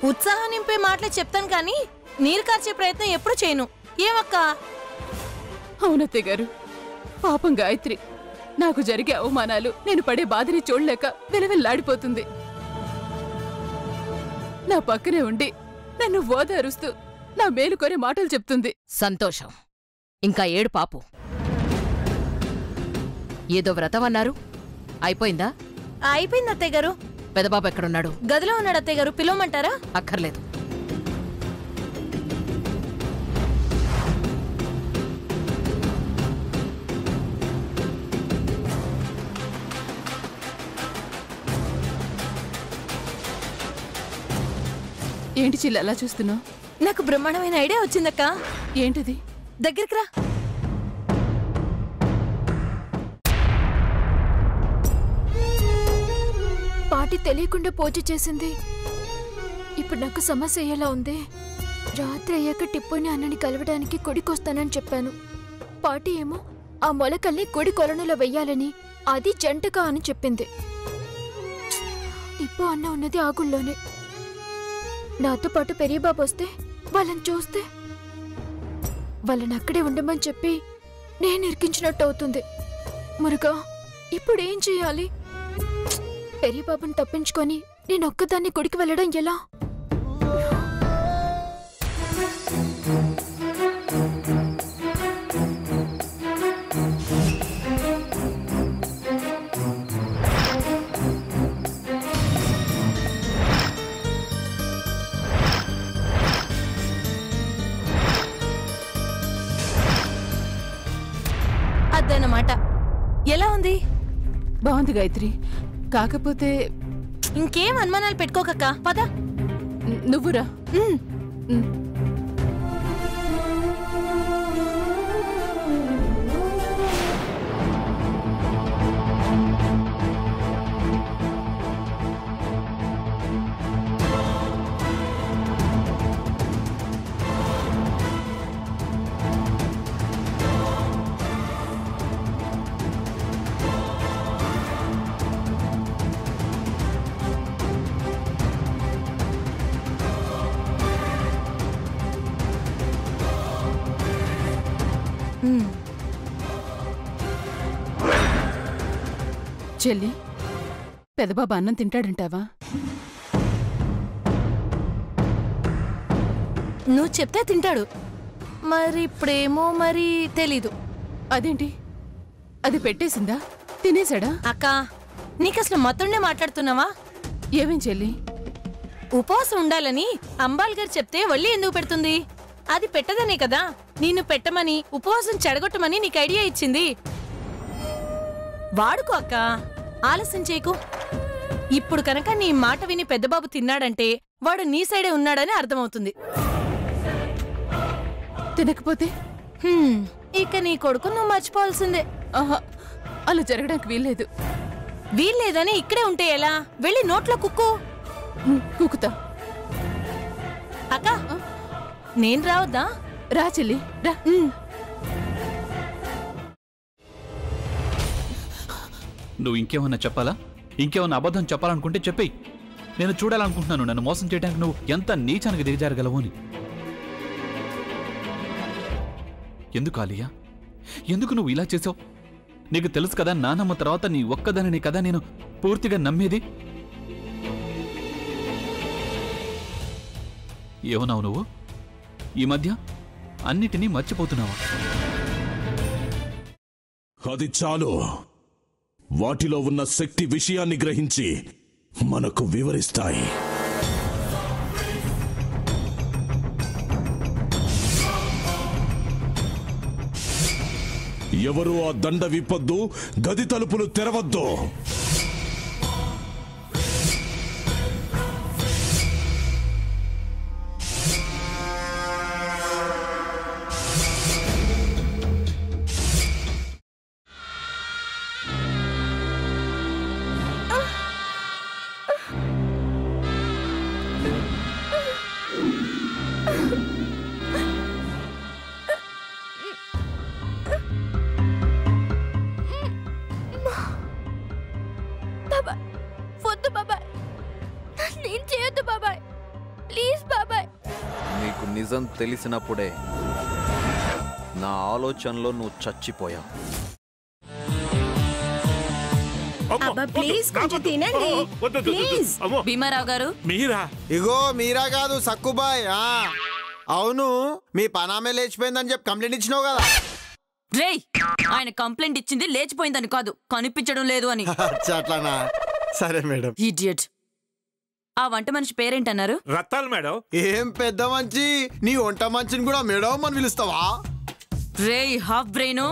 ఉత్సాహం నింపే మాటలే చెప్తాను కానీ నీరు కార్చే ప్రయత్నం ఎప్పుడు చేయను. ఏమక్కా? అవునత్తయ్య గారు, పాపం గాయత్రి నాకు జరిగే అవమానాలు, నేను పడే బాధని చూడలేక వెలవెల్లాడిపోతుంది. నా పక్కనే ఉండి నన్ను ఓదారుస్తూ నా మేలు కోరే మాటలు చెప్తుంది. సంతోషం. ఇంకా ఏడు పాపు. ఏదో వ్రతం అన్నారు, అయిపోయిందా? అయిపోయింది అత్తయ్య గారు. పెదబాబు ఎక్కడున్నాడు? గదిలో ఉన్నాడు అత్తయ్య గారు. పిలవమంటారా? అక్కర్లేదు. ఏంటి చిల్లి అలా చూస్తున్నావు? నాకు బ్రహ్మాండమైన ఐడియా వచ్చిందక్క. ఏంటిది? దగ్గరికి రా. పాటి తెలియకుండా పూజ చేసింది. ఇప్పుడు నాకు సమస్య ఎలా ఉంది? రాత్రి అయ్యాక టిప్పుని అన్నని కలవడానికి గుడికొస్తానని చెప్పాను. పాటి ఏమో ఆ మొలకల్ని గుడి కొలనులో వెయ్యాలని, అది జంటగా అని చెప్పింది. టిప్పు అన్న ఉన్నది ఆ గుళ్ళోనే. నాతో పాటు పెరియబాబు వస్తే వాళ్ళని చూస్తే వాళ్ళని అక్కడే ఉండమని చెప్పి నేను ఇరికించినట్టు అవుతుంది. మురుగా ఇప్పుడేం చేయాలి? పెరియబాబుని తప్పించుకొని నేను ఒక్కదాన్ని గుడికి వెళ్ళడం ఎలా? అదన్నమాట. ఎలా ఉంది? బాగుంది గాయత్రి. కాకపోతే ఇంకేం అనుమానాలు పెట్టుకోకక్క. పద. నువ్వురా. చెల్లి, పెదబాబు అన్నం తింటాడంటావా? నువ్వు చెప్తే తింటాడు. మరి ఇప్పుడేమో మరి తెలీదు. అదేంటి, అది పెట్టేసిందా? తినేశాడా? అక్క, నీకసలు మొత్తండే మాట్లాడుతున్నావా? ఏమేం చెల్లి? ఉపవాసం ఉండాలని అంబాల్ గారు చెప్తే వల్లి ఎందుకు పెడుతుంది? అది పెట్టదనే కదా నిన్ను పెట్టమని, ఉపవాసం చెడగొట్టమని నీకు ఐడియా ఇచ్చింది. వాడుకో అక్క, ఆలస్యం చేయకు. ఇప్పుడు కనుక నీ మాట విని పెద్దబాబు తిన్నాడంటే వాడు నీ సైడే ఉన్నాడని అర్థమవుతుంది. తినకపోతే ఇక నీ కొడుకు నువ్వు మర్చిపోవాల్సిందే. ఆహా, అలా జరగడానికి వీల్లేదు. వీల్లేదని ఇక్కడే ఉంటే ఎలా? వెళ్ళి నోట్లో కుక్కు. కుక్కుతా. అక్క, నేను రావద్దా? రా చెల్లి, రా. నువ్వు ఇంకేమన్నా చెప్పాలా? ఇంకేమన్నా అబద్ధం చెప్పాలనుకుంటే చెప్పేయి. నేను చూడాలనుకుంటున్నాను నన్ను మోసం చేయడానికి నువ్వు ఎంత నీచానికి దిగజారగలవు అని. ఎందుకు ఆలియా, ఎందుకు నువ్వు ఇలా చేసావు? నీకు తెలుసు కదా నానమ్మ తర్వాత నీ ఒక్కదానిని కదా నేను పూర్తిగా నమ్మేది. ఏమన్నావు నువ్వు? ఈ మధ్య అన్నిటినీ మర్చిపోతున్నావా? అది చాలు. వాటిలో ఉన్న శక్తి విషయాన్ని గ్రహించి మనకు వివరిస్తాయి. ఎవరు ఆ దండ విప్పొద్దు, గది తలుపులు తెరవద్దు. ప్లీజ్ బాబాయ్. నీకు నిజం తెలిసినప్పుడే నా ఆలోచనలో నువ్వు చచ్చిపోయావు. అబ్బా ప్లీజ్ కొంచెం తినండి ప్లీజ్. భీమారావు గారు మీరా? ఇగో మీరా కాదు సక్కుబాయ్. అవును, మీ పనామే లేచిపోయిందని చెప్పి కంప్లైంట్ ఇచ్చినావు కదా. రేయ్, ఆయన కంప్లైంట్ ఇచ్చింది లేచిపోయిందని కాదు, కనిపించడం లేదు అని. అట్లానా? సరే మేడం. ఇడియట్. ఆ వంట మనిషి పేరేంటన్నారు? రత్తాలు మేడం. ఏం పెద్ద మంచి, నీ వంట మంచిని కూడా మేడం అని పిలుస్తావా? రేయ్ హాఫ్ బ్రెయిన్,